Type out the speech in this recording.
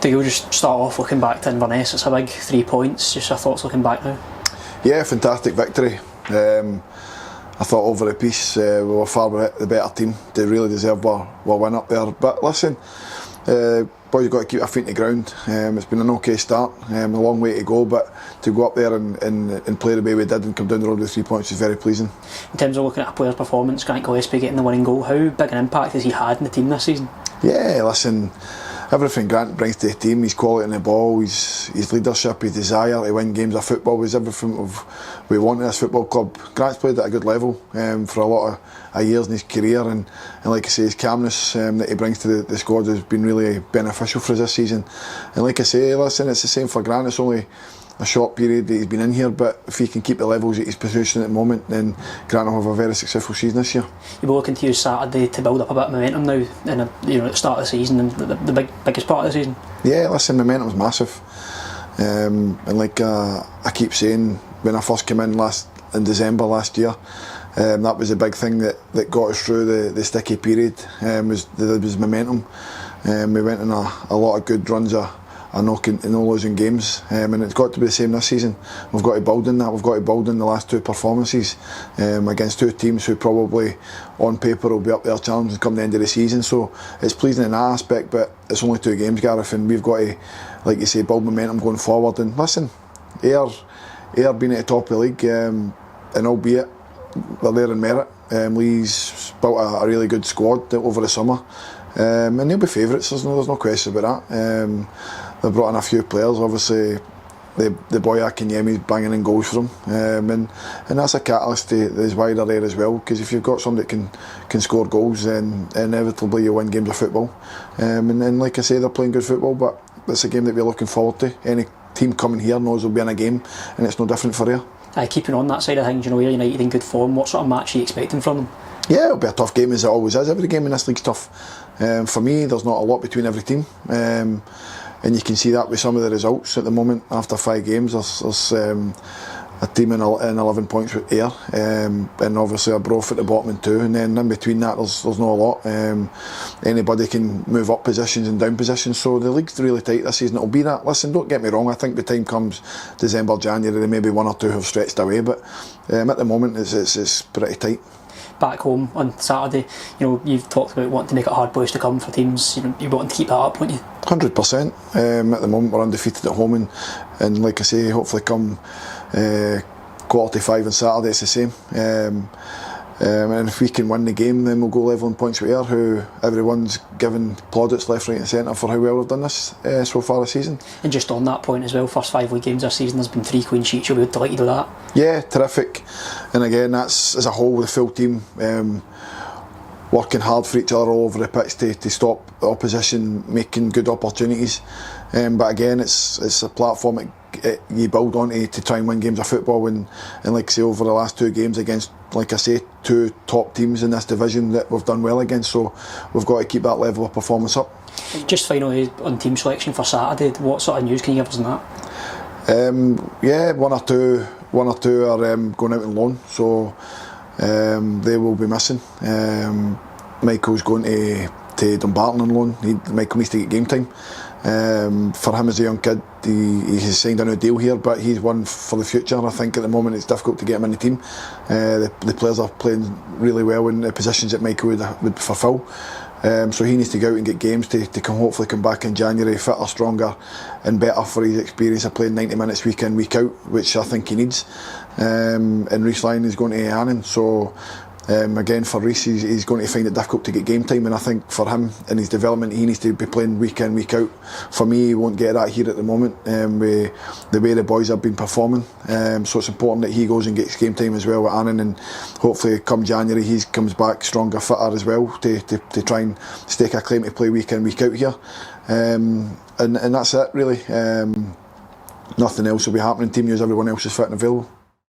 Dougie, just start off looking back to Inverness. It's a big 3 points. Just your thoughts looking back now? Yeah, fantastic victory. I thought over the piece we were far the better team. They really deserved our win up there. But listen, boys, you've got to keep our feet on the ground. It's been an okay start, a long way to go, but to go up there and play the way we did and come down the road with 3 points is very pleasing. In terms of looking at a player's performance, Grant Gillespie getting the winning goal, how big an impact has he had in the team this season? Yeah, listen, everything Grant brings to the team, his quality on the ball, his leadership, his desire to win games of football was everything we want in this football club. Grant's played at a good level for a lot of years in his career, and like I say, his calmness that he brings to the squad has been really beneficial for us this season. And like I say, listen, it's the same for Grant. It's only a short period that he's been in here, but if he can keep the levels that he's producing at the moment, then Grant will have a very successful season this year. You'll be looking to use Saturday to build up a bit of momentum now, in at the start of the season and the biggest part of the season. Yeah, listen, momentum's massive, and like I keep saying, when I first came in in December last year, that was the big thing that got us through the sticky period. There was momentum. We went on a lot of good runs of no losing games, and it's got to be the same this season. We've got to build on that. We've got to build on the last two performances against two teams who probably on paper will be up there challenging come the end of the season. So it's pleasing in that aspect, but it's only 2 games, Gareth, and we've got to, like you say, build momentum going forward. And listen, Ayr being at the top of the league, and albeit they're there in merit, Lee's built a really good squad over the summer, and they'll be favourites. There's no question about that. They've brought in a few players. Obviously, the boy Akinyemi's banging in goals for them, and that's a catalyst to his wider there as well. Because if you've got somebody that can score goals, then inevitably you win games of football. And like I say, they're playing good football, but it's a game that we're looking forward to. Any team coming here knows they'll be in a game, and it's no different for here. Keeping on that side of things, Ayr United in good form. What sort of match are you expecting from them? Yeah, it'll be a tough game, as it always is. Every game in this league's tough. For me, there's not a lot between every team, and you can see that with some of the results at the moment. After 5 games, there's a team in 11 points with Ayr, and obviously a Broth at the bottom in 2, and then in between that there's not a lot. Anybody can move up positions and down positions, so the league's really tight this season. It'll be that. Listen, don't get me wrong, I think the time comes December, January, maybe 1 or 2 have stretched away, but at the moment it's pretty tight. Back home on Saturday, you've talked about wanting to make it a hard place to come for teams. You want to keep that up, won't you? 100%. At the moment we're undefeated at home, and like I say, hopefully come quarter to 5 on Saturday it's the same. And if we can win the game, then we'll go level in points with Ayr, who everyone's given plaudits left, right and centre for how well we've done this so far this season. And just on that point as well, first 5 league games this season, there's been 3 clean sheets. You'll be delighted with that? Yeah, terrific. And again, that's as a whole, the full team working hard for each other all over the pitch to stop the opposition making good opportunities. But again, it's a platform that you build on to try and win games of football, and like I say, over the last 2 games against, like I say, 2 top teams in this division that we've done well against, so we've got to keep that level of performance up. Just finally on team selection for Saturday, what sort of news can you give us on that? Yeah, one or two are going out on loan, so they will be missing. Michael's going to Dumbarton on loan. Michael needs to get game time. For him as a young kid, he's signed a new deal here, but he's one for the future. I think at the moment it's difficult to get him in the team. The players are playing really well in the positions that Michael would fulfil. So he needs to go out and get games to hopefully come back in January fitter, stronger and better for his experience of playing 90 minutes week in, week out, which I think he needs. And Reece Lyon is going to Annan, so again for Reece, he's going to find it difficult to get game time, and I think for him in his development he needs to be playing week in, week out. For me, he won't get that here at the moment with the way the boys have been performing, so it's important that he goes and gets game time as well with Annan, and hopefully come January he comes back stronger, fitter as well to try and stake a claim to play week in, week out here, and that's it really. Nothing else will be happening. Team news, everyone else is fit and available.